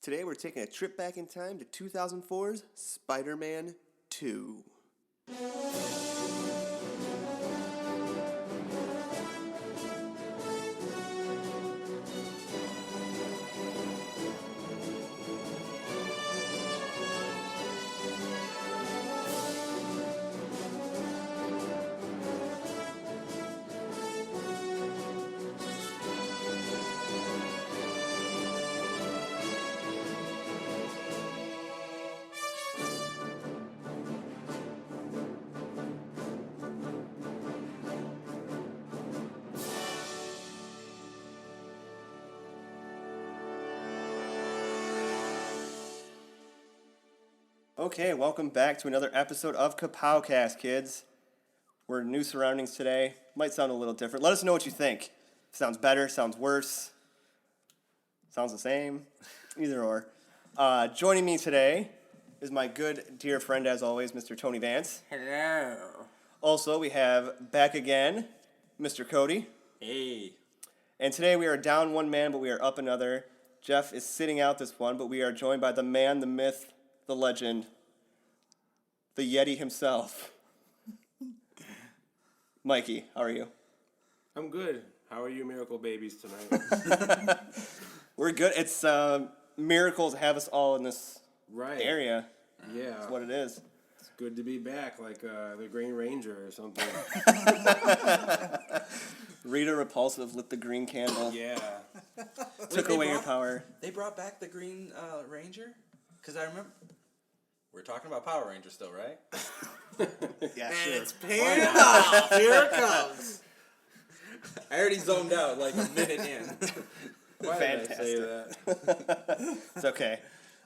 Today we're taking a trip back in time to 2004's Spider-Man 2. Okay, welcome back to another episode of Kapowcast, kids. We're in new surroundings today. Might sound a little different. Let us know what you think. Sounds better, sounds worse, sounds the same, either or. Joining me today is my good dear friend, as always, Mr. Tony Vance. Hello. Also, we have back again, Mr. Cody. Hey. And today we are down one man, but we are up another. Jeff is sitting out this one, but we are joined by the man, the myth, the legend, the Yeti himself. Mikey, how are you? I'm good. How are you miracle babies tonight? We're good. It's miracles have us all in this area. Yeah. That's what it is. It's good to be back, like the Green Ranger or something. Rita Repulsive lit the green candle. Yeah. Took away your power. They brought back the Green Ranger? Because I remember... We're talking about Power Rangers still, right? Yeah, and sure. it's paying off. Here it comes. I already zoned out like a minute in. Why did I say that? It's okay.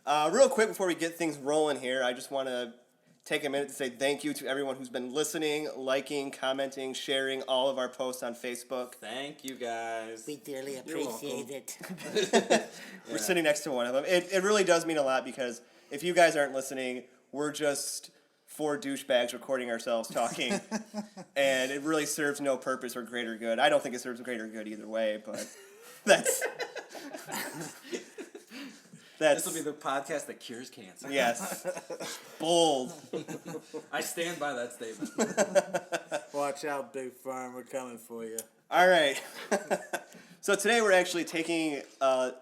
Real quick before we get things rolling here, I just want to take a minute to say thank you to everyone who's been listening, liking, commenting, sharing all of our posts on Facebook. Thank you, guys. We dearly appreciate it. We're sitting next to one of them. It really does mean a lot because if you guys aren't listening, we're just four douchebags recording ourselves talking, and it really serves no purpose or greater good. I don't think it serves greater good either way, but that's... This will be the podcast that cures cancer. Yes. Bold. I stand by that statement. Watch out, Big Farm. We're coming for you. All right. So today we're actually taking a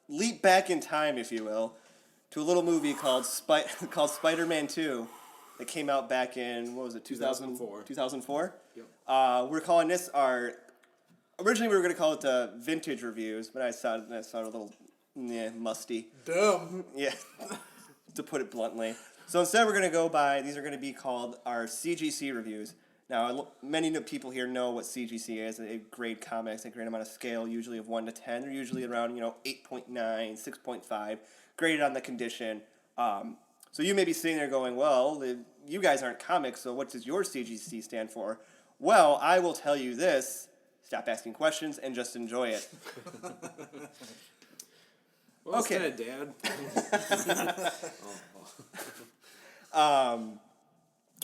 leap back in time, if you will, to a little movie called Spider-Man 2 that came out back in, what was it, 2004. 2004? Yep. We're calling this our... Originally we were going to call it vintage reviews, but I thought a little musty. Dumb. Yeah, to put it bluntly. So instead we're going to go by, these are going to be called our CGC reviews. Now, many people here know what CGC is. They grade comics, they grade them on a scale usually of 1 to 10. They're usually around, 8.9, 6.5, graded on the condition. So you may be sitting there going, well, you guys aren't comics, so what does your CGC stand for? Well, I will tell you this. Stop asking questions and just enjoy it. Well said, Dad.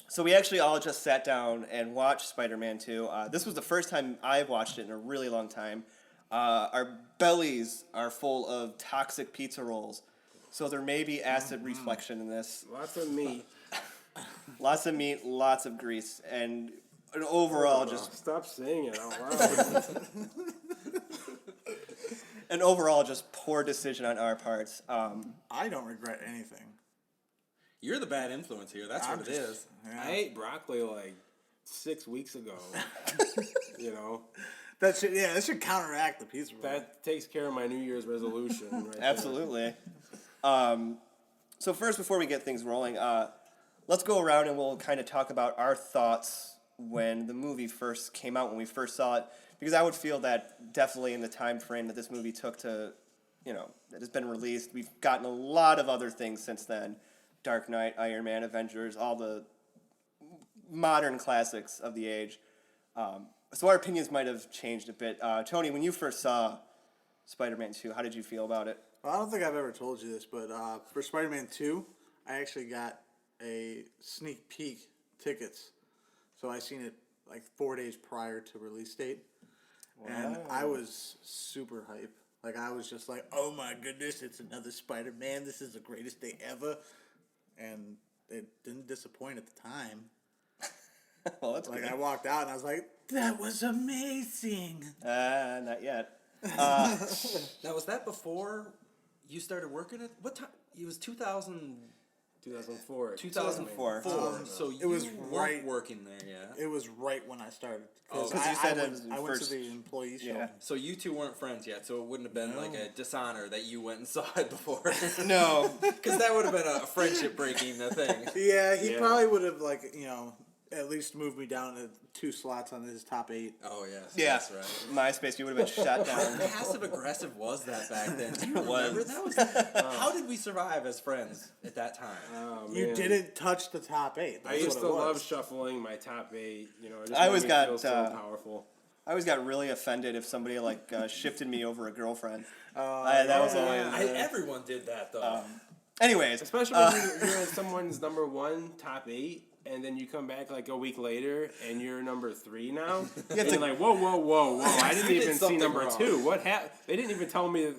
So we actually all just sat down and watched Spider-Man 2. This was the first time I've watched it in a really long time. Our bellies are full of toxic pizza rolls, so there may be acid reflection in this. Lots of meat. Lots of meat, lots of grease, and an overall just... Stop saying it out loud. An overall just poor decision on our parts. I don't regret anything. You're the bad influence here. That's what it is. Yeah. I ate broccoli like 6 weeks ago. That should counteract the pizza roll. That takes care of my New Year's resolution. Right Absolutely. So first, before we get things rolling, let's go around and we'll kind of talk about our thoughts when the movie first came out, when we first saw it. Because I would feel that definitely in the time frame that this movie took to, that has been released, we've gotten a lot of other things since then. Dark Knight, Iron Man, Avengers, all the modern classics of the age. So our opinions might have changed a bit. Tony, when you first saw Spider-Man 2, how did you feel about it? Well, I don't think I've ever told you this, but for Spider-Man 2, I actually got a sneak peek tickets. So I seen it like 4 days prior to release date. Wow. And I was super hype. Like, I was just like, oh my goodness, it's another Spider-Man. This is the greatest day ever. And it didn't disappoint at the time. Well, that's Like, good. I walked out and I was like, that was amazing. Not yet. Now, was that before you started working at what time? It was 2000. 2004. 2004. So It was weren't right- working there, yeah. It was right when I started. Oh, 'cause you said I it was went, I went to first- the employee show. Yeah. So you two weren't friends yet, so it wouldn't have been No. like a dishonor that you went and saw it before. No. Because that would have been a friendship breaking thing. Yeah, he Yeah. probably would have, like, at least moved me down to 2 slots on his top 8. Oh, yes. Yeah. That's right. MySpace, you would have been shut down. How passive aggressive was that back then? Do you was. remember? That was. How did we survive as friends at that time? Oh, You man. didn't touch the top 8. I That's used what to it love was. shuffling my top 8. You know, it just I made always me got, feel so powerful. I always got really offended if somebody shifted me over a girlfriend. That was always. Everyone did that though. Anyways, Especially when you're in someone's number 1 top 8, and then you come back like a week later and you're number 3 now. And you're like, whoa! I didn't You did even see something number wrong. 2. What happened? They didn't even tell me.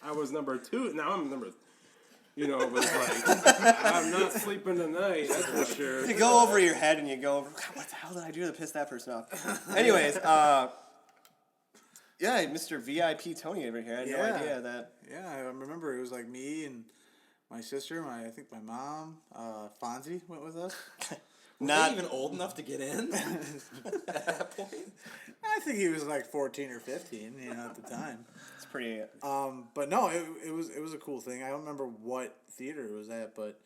I was number 2. Now I'm number. It was like I'm not sleeping tonight. That's for sure. you go over your head and you go, what the hell did I do to piss that person off? Anyways, yeah, Mr. VIP Tony over here. I had no Yeah. idea that. Yeah, I remember it was like me and my sister, I think my mom, Fonzie went with us. Were Not they even old enough to get in at that point? I think he was like 14 or 15, at the time. It's pretty. But no, it was a cool thing. I don't remember what theater it was at, but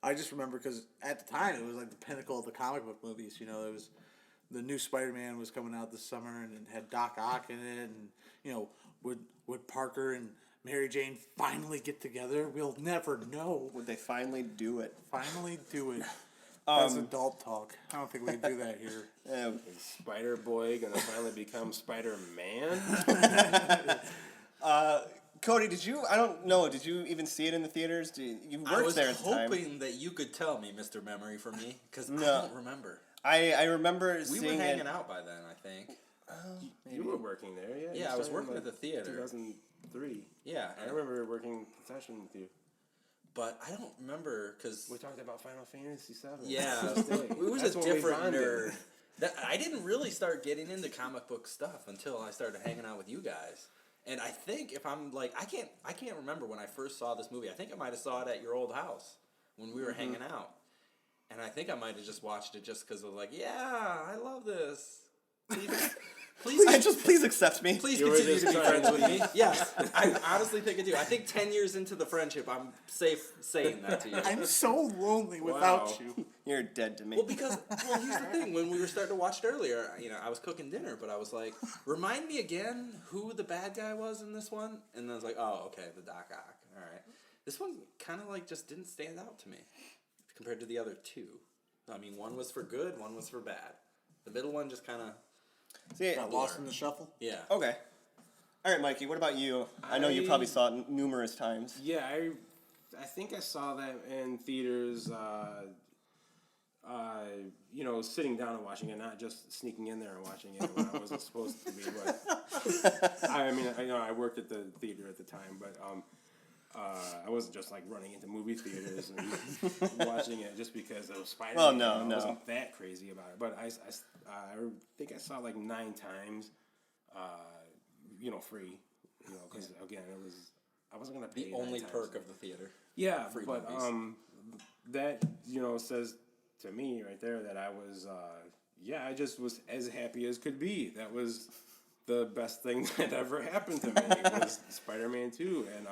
I just remember because at the time it was like the pinnacle of the comic book movies. It was the new Spider-Man was coming out this summer, and it had Doc Ock in it, and would Parker and Mary Jane finally get together? We'll never know. Would they finally do it? Finally do it. That's adult talk. I don't think we can do that here. Is Spider Boy gonna finally become Spider Man? Cody, did you? I don't know. Did you even see it in the theaters? You I worked was there at the time. hoping that you could tell me, Mr. Memory, for me, because I No. don't remember. I remember We seeing were hanging it. out by then, I think. You were working there, yeah? Yeah, You I was started in, working at the theater. 2003. Yeah, I remember working concession with you. but I don't remember because We talked about Final Fantasy VII. yeah, This day. it was That's a when we different bonded. nerd. I didn't really start getting into comic book stuff until I started hanging out with you guys. And I think if I'm like, I can't remember when I first saw this movie. I think I might have saw it at your old house when we were hanging out. And I think I might have just watched it just because I was like, yeah, I love this. Please accept me. Please You were continue just to be trying friends to with me. Yes, I honestly think I do. I think 10 years into the friendship, I'm safe saying that to you. I'm so lonely without Wow. you. You're dead to me. Well, here's the thing. When we were starting to watch it earlier, I was cooking dinner, but I was like, remind me again who the bad guy was in this one? And I was like, oh, okay, the Doc Ock. All right. This one kind of just didn't stand out to me compared to the other two. I mean, one was for good, one was for bad. The middle one just kind of, See, Got lost in the shuffle. yeah. okay. All right, Mikey. What about you? I know you probably saw it numerous times. Yeah, I think I saw that in theaters. Sitting down and watching it, not just sneaking in there and watching it when I wasn't supposed to be. But I worked at the theater at the time, but I wasn't just running into movie theaters and watching it just because it was Spider-Man. Well, no, I no. wasn't that crazy about it, but I think I saw 9 times, free, because again I wasn't gonna pay The 9 only times. perk of the theater. Yeah, free but movies. that says to me right there that I was I just was as happy as could be. That was the best thing that ever happened to me was Spider-Man 2, and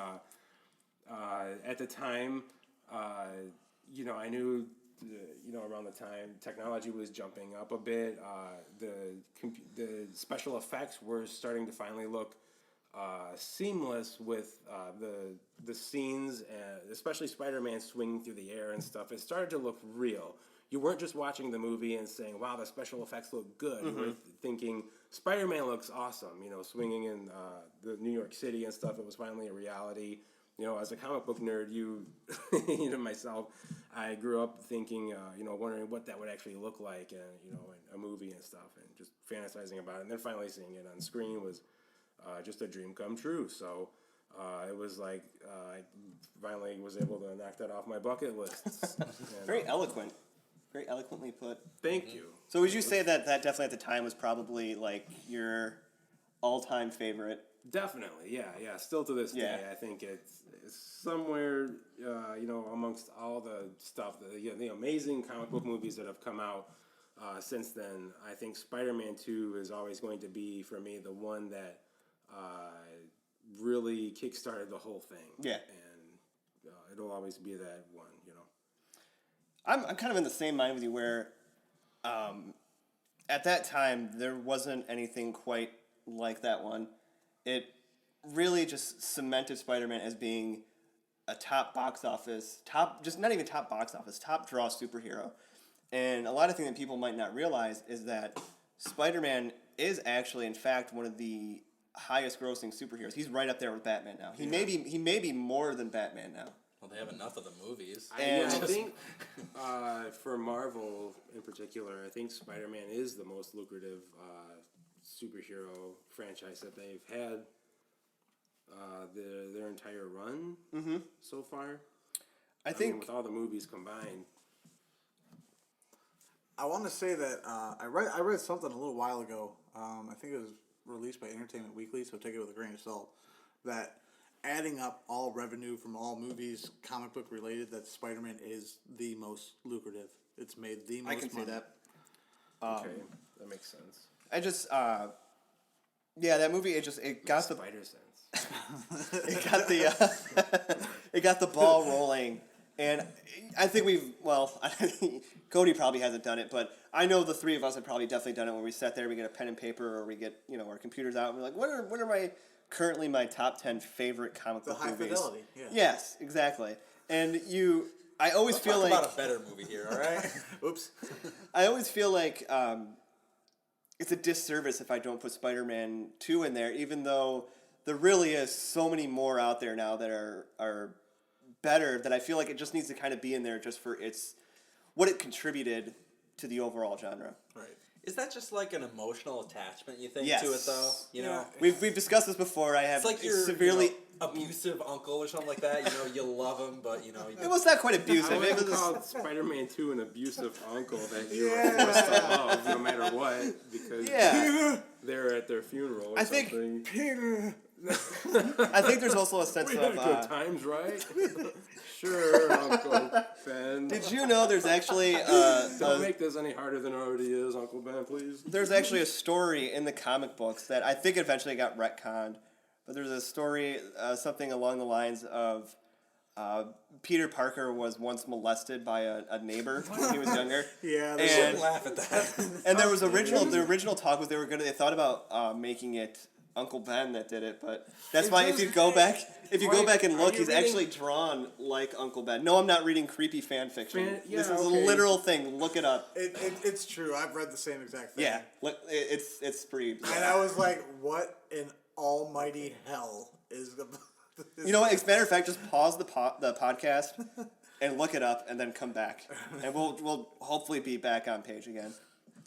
at the time, I knew. Around the time technology was jumping up a bit, the special effects were starting to finally look seamless with the scenes, especially Spider-Man swinging through the air and stuff. It started to look real. You weren't just watching the movie and saying, "Wow, the special effects look good." You were thinking, "Spider-Man looks awesome." Swinging in the New York City and stuff. It was finally a reality. As a comic book nerd, myself, I grew up thinking, wondering what that would actually look like, in a movie and stuff, and just fantasizing about it. And then finally seeing it on screen was just a dream come true. So it was like I finally was able to knock that off my bucket list. And, Very eloquent. Very eloquently put. thank you. So would you say that definitely at the time was probably like your all-time favorite? Definitely, yeah. Still to this day, I think it's somewhere, amongst all the stuff, the amazing comic book movies that have come out since then. I think Spider-Man 2 is always going to be, for me, the one that really kickstarted the whole thing. Yeah. And it'll always be that one, I'm kind of in the same mind with you where at that time there wasn't anything quite like that one. It really just cemented Spider-Man as being a top draw superhero. And a lot of things that people might not realize is that Spider-Man is actually, in fact, one of the highest grossing superheroes. He's right up there with Batman now. He may be more than Batman now. Well, they have enough of the movies. I think for Marvel in particular, I think Spider-Man is the most lucrative superhero franchise that they've had their entire run so far. I think with all the movies combined. I want to say that I read something a little while ago. I think it was released by Entertainment Weekly, so take it with a grain of salt. That adding up all revenue from all movies, comic book related, that Spider-Man is the most lucrative. It's made the most money. I can see that. Okay, that makes sense. I just, that movie. It got the Spider sense. it got the ball rolling, and I think Cody probably hasn't done it, but I know the three of us have probably definitely done it when we sat there, we get a pen and paper, or we get our computers out, and we're like, what are currently my top 10 favorite comic book movies? The high fidelity, yeah. Yes, exactly. And I always feel talk like about a better movie here, all right? Oops. I always feel like it's a disservice if I don't put Spider-Man 2 in there, even though there really is so many more out there now that are better, that I feel like it just needs to kind of be in there just for what it contributed to the overall genre. Right. Is that just like an emotional attachment, you think, Yes. to it, though? You know? We've discussed this before. I have It's like your severely... abusive uncle or something like that. You love him, but, you It was not quite abusive. I It would was call Spider-Man 2 an abusive uncle that you are forced to love no matter what, because they're at their funeral or something. Peter. I think there's also a sense We of... had good times, right? Sure, Uncle Ben. Did you know there's actually... Don't make this any harder than it already is, Uncle Ben, please. There's actually a story in the comic books that I think eventually got retconned, but there's a story, something along the lines of Peter Parker was once molested by a neighbor when he was younger. Yeah, I shouldn't laugh at that. And there was the original talk was they thought about making it Uncle Ben that did it, but that's why if you go back and look, he's actually drawn like Uncle Ben. No, I'm not reading creepy fan fiction. This is a literal thing. Look it up. It's true. I've read the same exact thing. Yeah, it's pretty bizarre. And I was like, what in almighty hell is the... You know what? As a matter of fact, just pause the podcast and look it up, and then come back, and we'll hopefully be back on page again.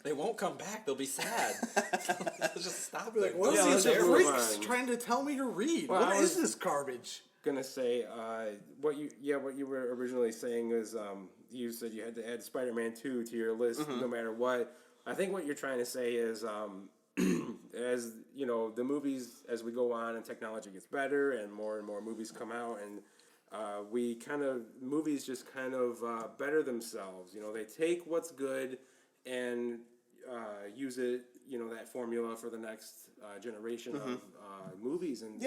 They won't come back. They'll be sad. They'll just stop. Like, what Yeah, are let's these just move freaks on. trying to tell me to read? Well, What I is was- this garbage? Gonna say what you were originally saying is you said you had to add Spider-Man 2 to your list no matter what. I think what you're trying to say is as the movies, as we go on and technology gets better and more movies come out, and movies just kind of better themselves. They take what's good and use it, that formula for the next generation of movies. And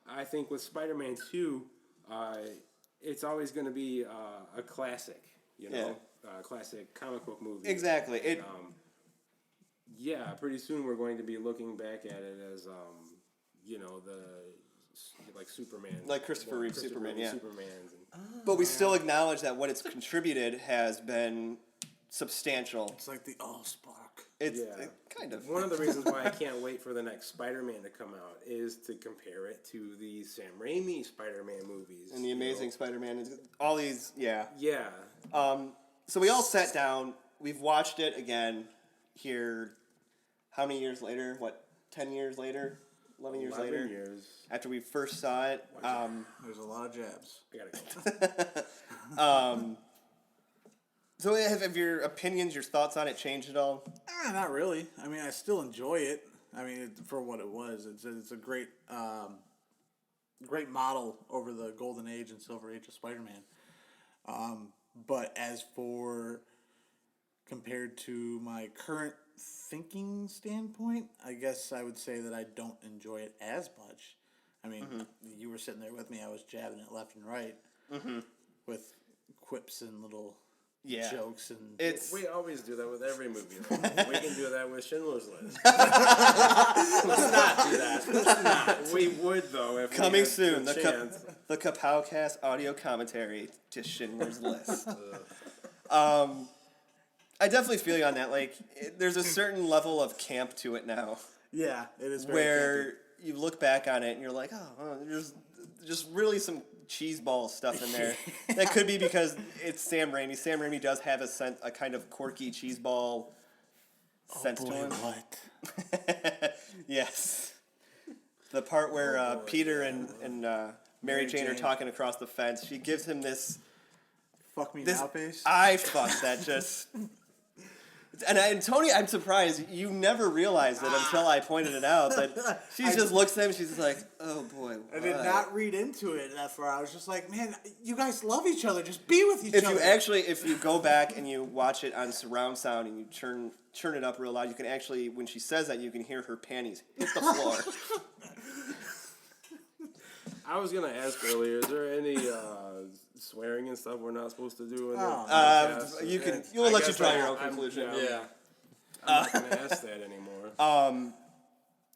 I think with Spider-Man 2, it's always going to be a classic, classic comic book movie. Exactly. Pretty soon we're going to be looking back at it as, like Superman. Like Christopher Reeve Superman, yeah. Supermans. But we still acknowledge that what it's contributed has been substantial. It's like the Allspark. Kind of. One of the reasons why I can't wait for the next Spider-Man to come out is to compare it to the Sam Raimi Spider-Man movies. And the Amazing Spider-Man, all these, yeah. Yeah. So we all sat down. We've watched it again here. How many years later? 10 years later? 11 years 11 later. years. After we first saw it. There's a lot of jabs. I gotta go. So have your opinions, your thoughts on it changed at all? Not really. I mean, I still enjoy it. I mean, for what it was, it's a great great model over the golden age and silver age of Spider-Man. But as for compared to my current thinking standpoint, I guess I would say that I don't enjoy it as much. I mean, you were sitting there with me. I was jabbing it left and right with quips and little jokes. And We always do that with every movie. We can do that with Schindler's List. Let's not do that. Let's not. We would, though, if Coming we had soon, the chance. the Kapowcast audio commentary to Schindler's List. I definitely feel you on that. Like, there's a certain level of camp to it now, yeah, it is very where campy. you look back on it and you're like, oh, there's just really some cheeseball stuff in there. That could be because it's Sam Raimi. Sam Raimi does have a kind of quirky cheeseball sense to him. What? Yes. The part where Peter and Mary Jane are talking across the fence, she gives him this Fuck me now face. eye fuck that just... And Tony, I'm surprised you never realized it until I pointed it out. That she just looks at him and she's just like, "Oh boy." I did not read into it that far. I was just like, man, you guys love each other. Just be with each other. If you go back and you watch it on surround sound and you turn it up real loud, you can actually, when she says that, you can hear her panties hit the floor. I was going to ask earlier, is there any swearing and stuff we're not supposed to do in the Oh. podcast? We'll let you guess draw your own I'm- conclusion. Yeah. I'm not going to ask that anymore.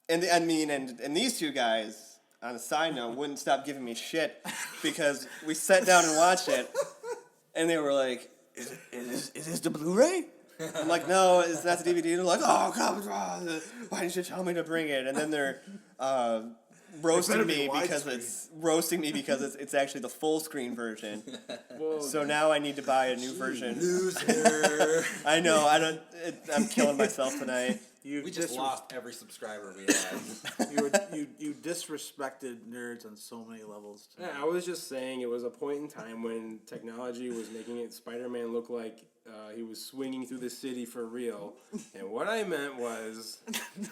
And these two guys, on a side note, wouldn't stop giving me shit because we sat down and watched it, and they were like, "Is this the Blu-ray?" I'm like, "No, it's not the DVD." And they're like, "Oh, come on, why didn't you tell me to bring it?" And then they're roasting me because it's actually the full screen version. Well, So now I need to buy a new version. Loser. I know. I'm killing myself tonight. We just lost every subscriber we had. You disrespected nerds on so many levels. yeah, I was just saying it was a point in time when technology was making Spider-Man look like he was swinging through the city for real. And what I meant was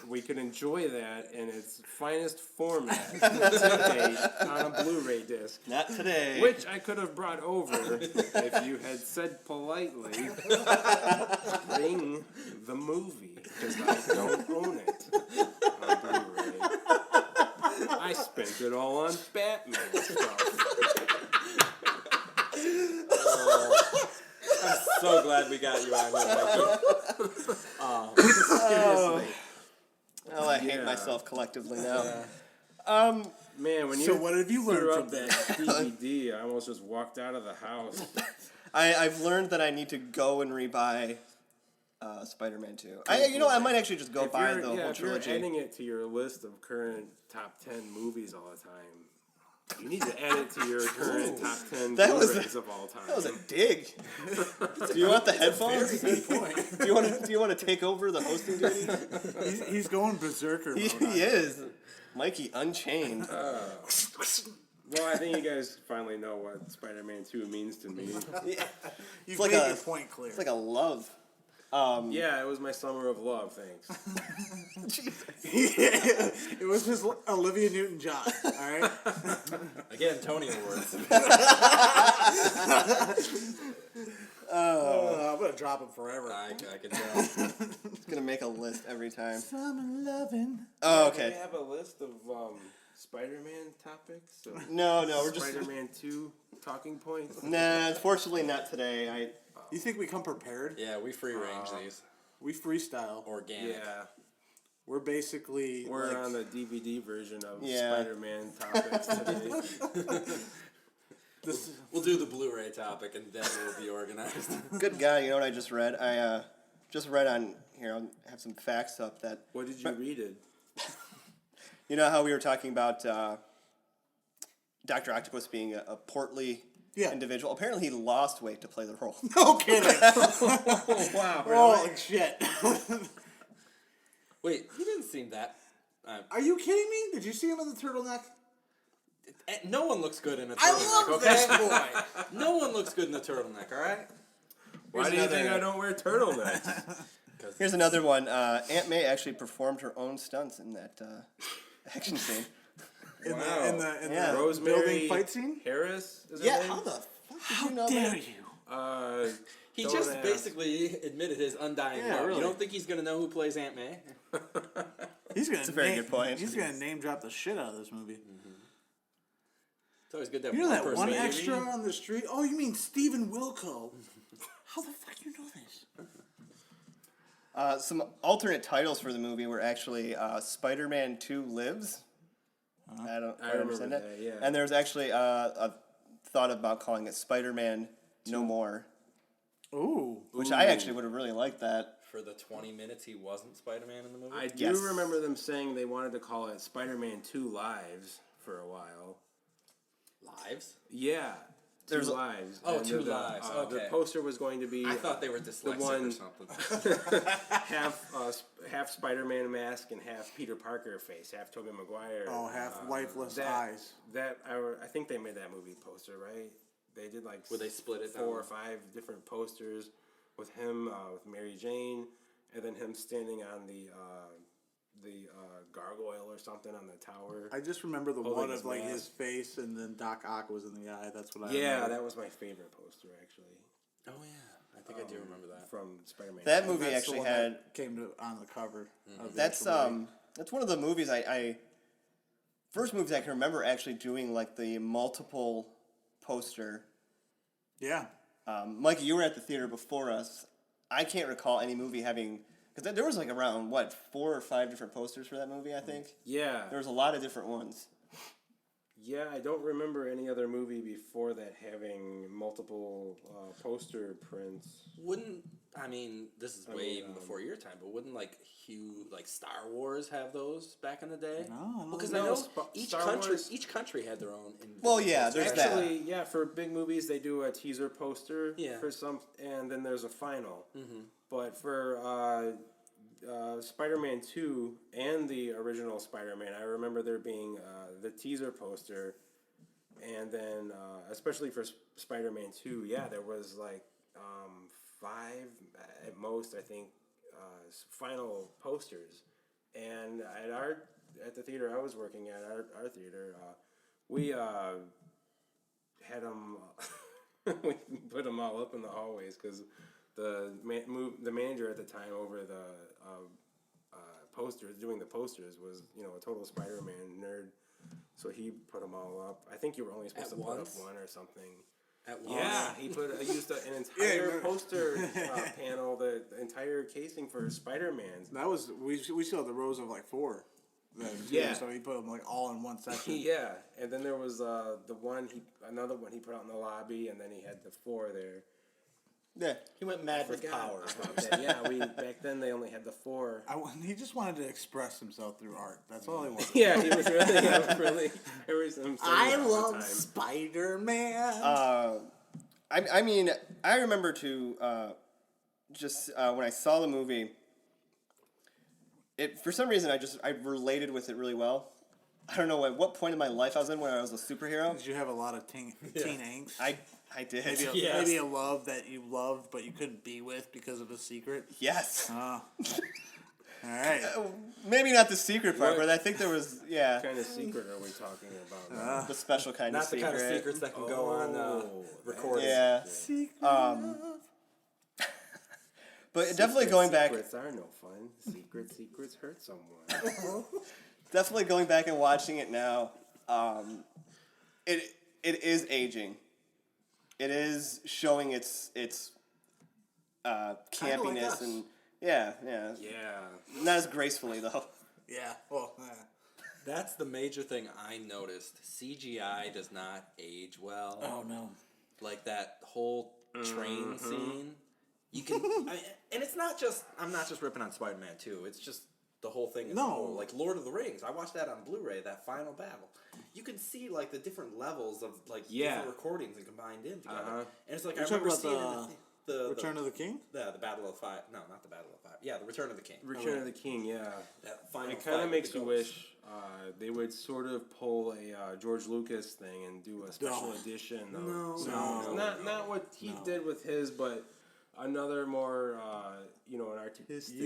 we could enjoy that in its finest format to date on a Blu-ray disc. Not today. Which I could have brought over if you had said politely, bring the movie, because I don't own it on Blu-ray. I spent it all on Batman stuff. I'm so glad we got you on here, Mikey. Seriously. Oh, I hate Yeah. myself collectively now. Man, when you So what have you learned threw from up that DVD, I almost just walked out of the house. I've learned that I need to go and rebuy Spider-Man 2. I might actually just go buy the whole if you're trilogy. adding it to your list of current top 10 movies all the time, you need to add it to your current top 10 That was Blu-rays of all time. That was a dig. Do you want the headphones? Do you want to take over the hosting duty? He's going berserker mode. He is. Mikey Unchained. Well, I think you guys finally know what Spider-Man 2 means to me. You've like made a- your point clear. It's like a love. Yeah, it was my summer of love, thanks. It was his Olivia Newton-John. All right. Again, Tony Awards. I'm gonna drop him forever. I can tell. It's gonna make a list every time. Summer loving. Oh, Do we okay. have a list of Spider-Man topics? So No, we're just. Spider-Man 2 talking points? Nah, unfortunately not today. You think we come prepared? Yeah, we free range these. We freestyle. Organic. Yeah. We're basically We're like, on the DVD version of Yeah. Spider-Man topics today. this. We'll do the Blu-ray topic and then we'll be organized. Good God, you know what I just read? I just read on here. I'll have some facts up that. What did you read it? You know how we were talking about Dr. Octopus being a portly individual? Apparently he lost weight to play the role. No kidding. Wow, Holy shit. Wait, he didn't seem that Are you kidding me? Did you see him in the turtleneck? No one looks good in a turtleneck. I love this boy. No one looks good in a turtleneck. All right. Why do you think I don't wear turtlenecks? Here's another one. Aunt May actually performed her own stunts in that action scene. In the Yeah. Rosemary building fight scene? Harris? Is her Yeah, name? how the fuck did How you know dare that? you? He Don't just ask. basically admitted his undying Yeah, love. really. You don't think he's gonna know who plays Aunt May? He's gonna. That's a very good point. He's gonna name drop the shit out of this movie. It's always good to have You know that person one maybe. extra on the street? Oh, you mean Stephen Wilco? How the fuck you know this? Some alternate titles for the movie were actually Spider-Man 2 Lives. I don't I quite understand remember it. that, yeah. And there's actually a thought about calling it Spider-Man No More, Ooh. which I actually would have really liked that. For the 20 minutes he wasn't Spider-Man in the movie. I do Yes. remember them saying they wanted to call it Spider-Man 2 Lives for a while. Lives? Yeah. There's Two a- Lives. Oh, And Two the, Lives, The okay. poster was going to be I thought they were dyslexic one- or something. half Spider-Man mask and half Peter Parker face, half Tobey Maguire. Oh, half lifeless that, eyes. I think they made that movie poster, right? They did like Where they split it 4 down. or 5 different posters with him, with Mary Jane, and then him standing on the gargoyle or something on the tower. I just remember the Holding one his of like mask. his face, and then Doc Ock was in the eye. That's what I Yeah, remember. that was my favorite poster actually Oh yeah, I think I do remember that. from Spider-Man. That And movie that's the actually one had. that came to on the cover. Of the That's actual movie. that's one of the movies I first movies I can remember actually doing like the multiple poster. Yeah. Mikey, you were at the theater before us. I can't recall any movie having because there was like around 4 or 5 different posters for that movie. I think Yeah, there was a lot of different ones. yeah. I don't remember any other movie before that having multiple poster prints. This is way even before your time, but wouldn't like Star Wars have those back in the day? No, because no, I know Star Wars- each country had their own. individual Well, yeah, posters. there's that. Actually, yeah, for big movies they do a teaser poster Yeah. for some, and then there's a final. Mm-hmm. But for Spider-Man 2 and the original Spider-Man, I remember there being the teaser poster, and then especially for Spider-Man 2, yeah, there was like 5 at most, I think, final posters. And at the theater I was working at, our theater, we had them. We put them all up in the hallways because the manager at the time over the posters, doing the posters, was a total Spider-Man nerd. So he put them all up. I think you were only supposed At to put once? up one or something. At once. Yeah, he used an entire poster panel, the entire casing for Spider-Man. That was we still had the rows of like 4. Then, Yeah. So he put them like all in one section. Yeah, and then there was another one he put out in the lobby, and then he had the 4 there. Yeah, He went mad with Forgot powers. about that. Yeah, back then they only had the 4. He just wanted to express himself through art. That's all he wanted. Yeah, he was really I love Spider-Man. I mean, I remember just when I saw the movie, for some reason I related with it really well. I don't know at what point in my life I was in when I was a superhero. Did you have a lot of teen angst? I did. Maybe a love that you loved but you couldn't be with because of a secret. Yes. Oh. All right. Maybe not the secret part, What? but I think there was What kind of secret are we talking about? the special kind Not of the secret. kind of secrets that can go on recording. Yeah. Secret. But definitely going back. Secrets are no fun. Secrets hurt someone. Definitely going back and watching it now, it is aging. It is showing its campiness us. and yeah. Yeah. Not as gracefully though. Yeah. Well. That's the major thing I noticed. CGI does not age well. Oh no. Like that whole train scene. You can, and it's not just. I'm not just ripping on Spider-Man 2. It's just the whole thing. As No. a whole. Like Lord of the Rings. I watched that on Blu-ray. That final battle. You can see like the different levels of like Yeah. different recordings and combined in together. Uh-huh. And it's like You're I remember talking seeing about The Return of the King? Yeah, the Battle of Five. No, not the Battle of Five. Yeah, the Return of the King. Return of the King, yeah. That final It kind fight of with makes the you ghosts. wish they would sort of pull a George Lucas thing and do a special edition. Of, No. not what he did with his, but another more, an artistic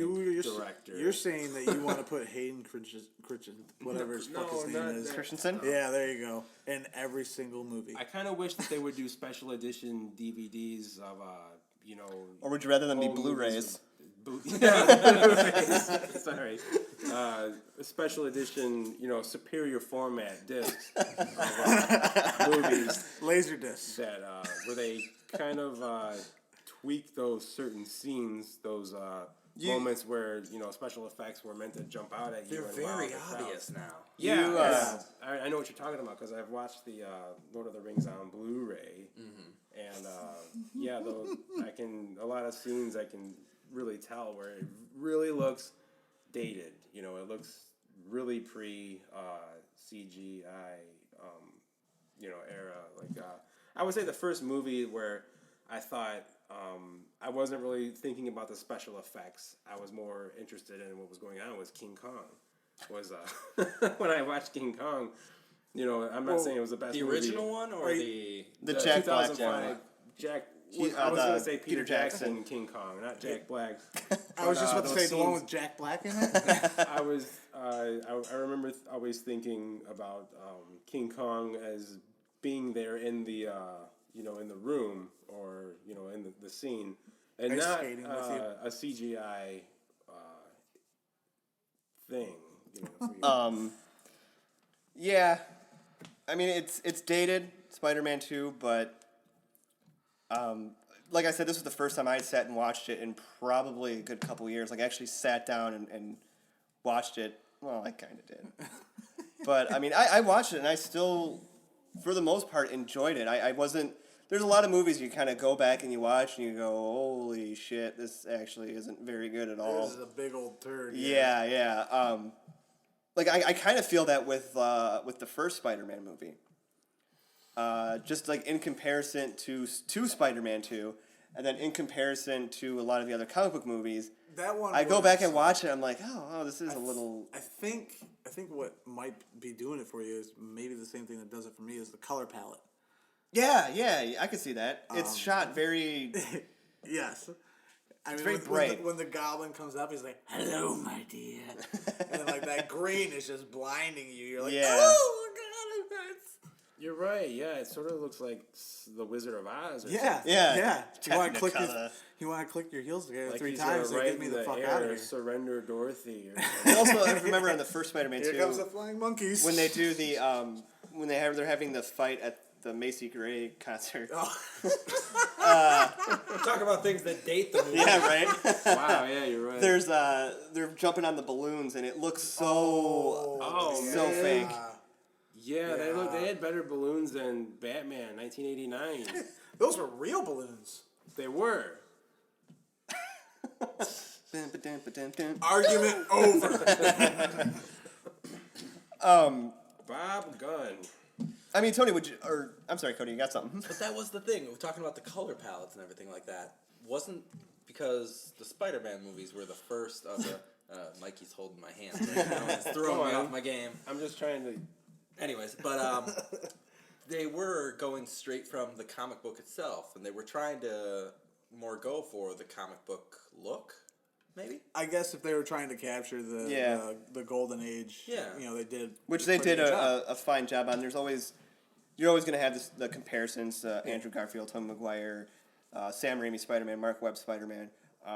director. You're saying that you want to put Hayden Christensen, whatever his fuck his name is. Christensen? Yeah, there you go. In every single movie. I kind of wish that they would do special edition DVDs of, Or would you rather them be old Blu-rays? Blu-rays. Sorry. A special edition, superior format discs of movies Laser disc. that where they kind of tweak those certain scenes, those moments where special effects were meant to jump out at you. They're and wow very the crowd. obvious now. Yeah, I know what you're talking about because I've watched the Lord of the Rings on Blu-ray, and though a lot of scenes I can really tell where it really looks dated. It looks really pre CGI, era. Like I would say the first movie where I thought I wasn't really thinking about the special effects. I was more interested in what was going on was King Kong. Was when I watched King Kong, I'm not saying it was the best The movie. original one or the Jack Black 2005 one. Jack. He- I was the going to say Peter Peter Jackson. Jackson King Kong, not Jack Black. I was just about to those say the one scenes- with Jack Black in it. I remember always thinking about King Kong as being there in the in the room or in the scene, and Ice not skating with you. a CGI thing. Yeah. I mean, it's dated, Spider-Man 2, but like I said, this was the first time I sat and watched it in probably a good couple years. Like, I actually sat down and watched it. Well, I kind of did. But, I mean, I watched it, and I still, for the most part, enjoyed it. I wasn't... There's a lot of movies you kind of go back and you watch, and you go, holy shit, this actually isn't very good at all. This is a big old turd. Yeah. Like, I kind of feel that with the first Spider-Man movie. Just like in comparison to Spider-Man 2, and then in comparison to a lot of the other comic book movies, That one. I go back and watch it. I'm like, oh, this is a little. I think what might be doing it for you is maybe the same thing that does it for me is the color palette. Yeah, I can see that. It's shot very. Yes. I mean, very bright. When the goblin comes up, he's like, "Hello, my dear," and like that green is just blinding you. You're like, Yeah. "Oh my god, it hurts." You're right. Yeah, it sort of looks like the Wizard of Oz. Or Yeah. You want to click Technicolor. your heels together like 3 he's times to gonna get write me in the fuck air, out of here. Surrender, Dorothy. Or I also remember on the first Spider-Man Here 2 comes the flying monkeys. when they do the when they're having the fight at the Macy Gray concert. Oh. Talk about things that date the movie. Yeah, right. wow, yeah, you're right. There's they're jumping on the balloons and it looks so so fake. Yeah, they had better balloons than Batman 1989. Those were real balloons. They were. Argument over. Bob Gunn. I mean, Tony, I'm sorry, Cody, you got something? But that was the thing. We're talking about the color palettes and everything like that. Wasn't because the Spider-Man movies were the first of the... Mikey's holding my hand right now. It's throwing me off my game. I'm just trying to... Anyways, but they were going straight from the comic book itself, and they were trying to more go for the comic book look, maybe? I guess if they were trying to capture the golden age, they did. Which they did a fine job on. You're always going to have the comparisons, Andrew Garfield, Tobey Maguire, Sam Raimi Spider-Man, Mark Webb Spider-Man.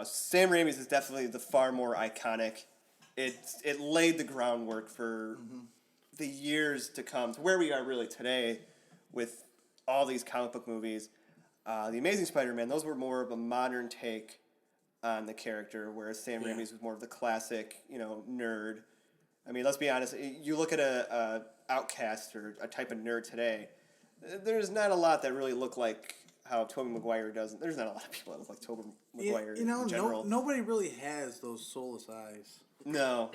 Sam Raimi's is definitely the far more iconic. It laid the groundwork for the years to come, to where we are really today with all these comic book movies. The Amazing Spider-Man, those were more of a modern take on the character, whereas Sam Raimi's was more of the classic, nerd. I mean, let's be honest. You look at a outcast or a type of nerd today, there's not a lot that really look like how Tobey Maguire does. There's not a lot of people that look like Tobey Maguire in general. Nobody really has those soulless eyes. No.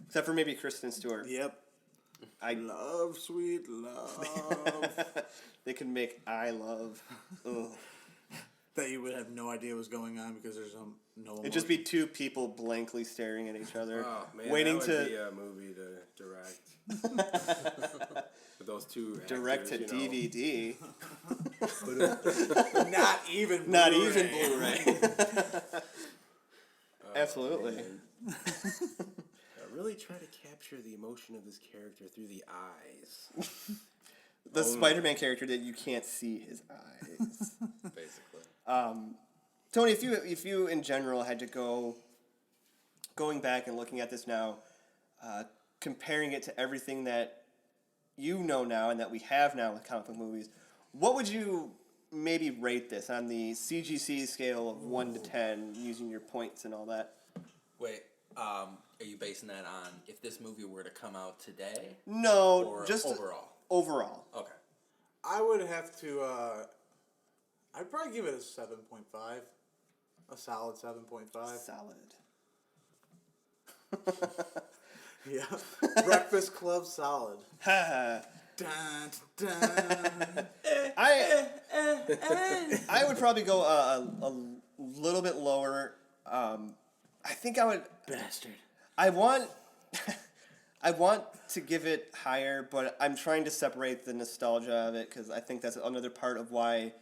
Except for maybe Kristen Stewart. Yep. Love, sweet love. They can make I love. Ugh. that you would have no idea was going on because there's no emotion. It'd just be two people blankly staring at each other, Oh man, waiting that would to be a movie to direct. With those two direct to actors, you know. DVD. not even Blu-ray. Not even Blu-ray. Absolutely. Man. I really try to capture the emotion of this character through the eyes. The Spider-Man character that you can't see his eyes. Basically. Tony, if you in general had to going back and looking at this now, comparing it to everything that you know now and that we have now with comic book movies, what would you maybe rate this on the CGC scale of 1 to 10 using your points and all that? Wait, are you basing that on if this movie were to come out today? No, Or just overall? Overall. Okay. I would have to. I'd probably give it a 7.5. A solid 7.5. Solid. Yeah. Breakfast Club solid. Ha. Dun, dun. I would probably go a little bit lower. I think I would. Bastard. I want to give it higher, but I'm trying to separate the nostalgia of it because I think that's another part of why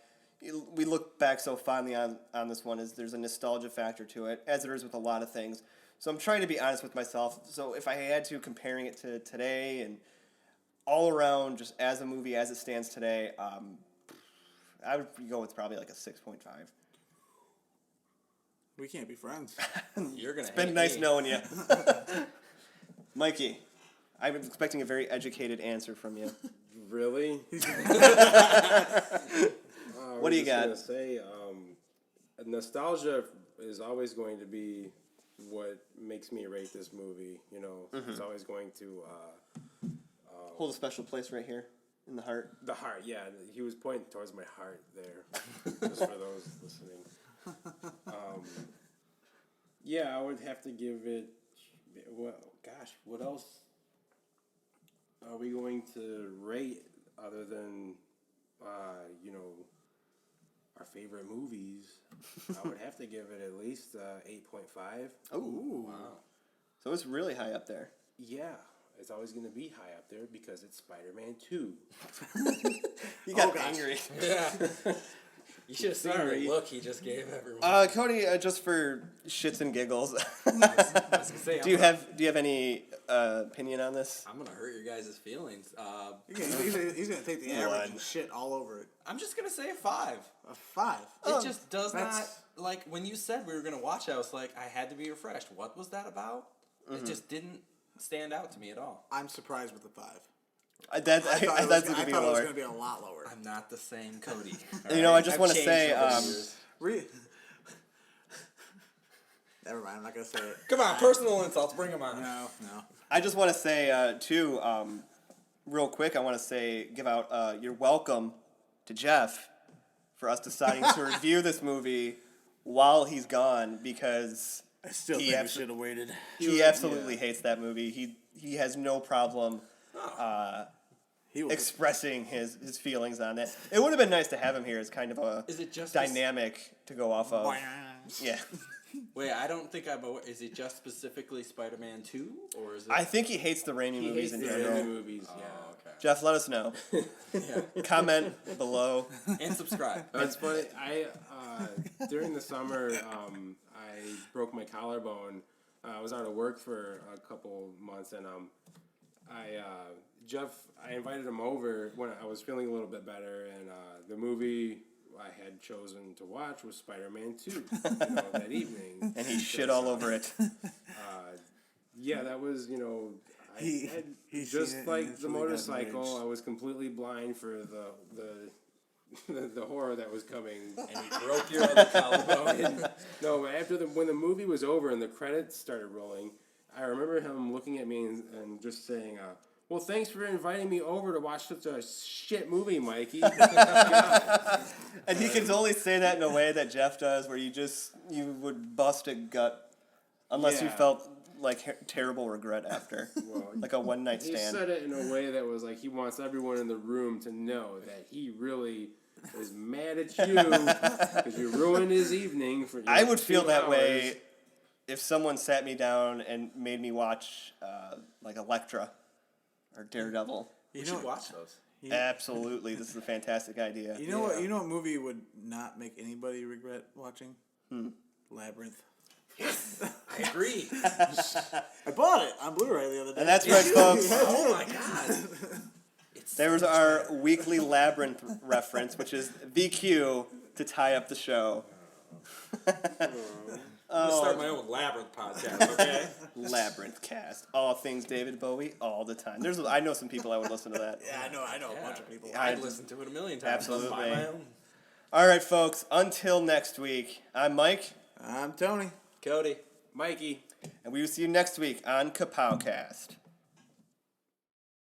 we look back so fondly on this one. Is there's a nostalgia factor to it, as there is with a lot of things. So I'm trying to be honest with myself. So if I had to comparing it to today and all around, just as a movie as it stands today, I would go with probably like a 6.5. We can't be friends. You're going to It's been nice knowing you. Mikey, I was expecting a very educated answer from you. Really? What do you got? I was just gonna say, nostalgia is always going to be what makes me rate this movie. You know, it's always going to Hold a special place right here in the heart. the heart. Yeah, he was pointing towards my heart there, just for those listening. Yeah, I would have to give it. Well, gosh, what else are we going to rate other than, our favorite movies? I would have to give it at least 8.5. Oh, Wow. so it's really high up there. Yeah, it's always going to be high up there because it's Spider-Man 2. You got gosh. angry. Yeah. You should have seen Sorry. the look he just gave everyone. Cody, just for shits and giggles, I was gonna say, do you have any opinion on this? I'm gonna hurt your guys' feelings. He's gonna take the average and shit all over it. I'm just gonna say a 5. A 5. It just does not that's- like when you said we were gonna watch it. I was like, I had to be refreshed. What was that about? It just didn't stand out to me at all. I'm surprised with the 5. I thought it was I going to be thought it was lower. going to be a lot lower. I'm not the same Cody. You know, I just I've want to changed say, over the years. Never mind. I'm not going to say it. Come on, personal insults, bring them on. No. I just want to say, too, real quick, I want to give out your welcome to Jeff for us deciding to review this movie while he's gone because I still He think we abso- should have waited. he absolutely hates that movie. He has no problem He will. expressing his feelings on it. It would have been nice to have him here as kind of a Is it just dynamic to go off of. Yeah. Wait, I don't think I'm aware. Is it just specifically Spider-Man 2? Or is it... I think he hates the Raimi He movies hates in the general. Raimi movies, Oh, yeah. okay. Jeff, let us know. Yeah. Comment below. And subscribe. That's funny. I during the summer, I broke my collarbone. I was out of work for a couple months, and I invited him over when I was feeling a little bit better, and the movie I had chosen to watch was Spider-Man 2 that evening. And he shit all over it. Yeah, that was, He- I had he's just seen it like and it's the really gotten motorcycle, enraged. I was completely blind for the horror that was coming. And he broke your other collarbone. No, when the movie was over and the credits started rolling, I remember him looking at me and just saying, well, thanks for inviting me over to watch such a shit movie, Mikey. And he can only say that in a way that Jeff does, where you would bust a gut unless you Yeah. felt like terrible regret after, Well, like a one night he stand. said it in a way that was like he wants everyone in the room to know that he really is mad it's you because you ruined his evening for. I would feel 2 that hours. way if someone sat me down and made me watch like Elektra or Daredevil. We should watch those. Absolutely, this is a fantastic idea. You know what? You know what movie would not make anybody regret watching? Labyrinth. I agree. I bought it on Blu-ray the other day. And that's right, folks. Oh my god. There was our weekly Labyrinth reference, which is the cue to tie up the show. I'm gonna start my own Labyrinth podcast, okay? Labyrinth cast. All things David Bowie, all the time. I know some people that would listen to that. Yeah, I know a bunch of people. I'd listen to it a million times. Absolutely. Buy my own. All right, folks. Until next week, I'm Mike. I'm Tony. Cody. Mikey. And we will see you next week on Kapowcast.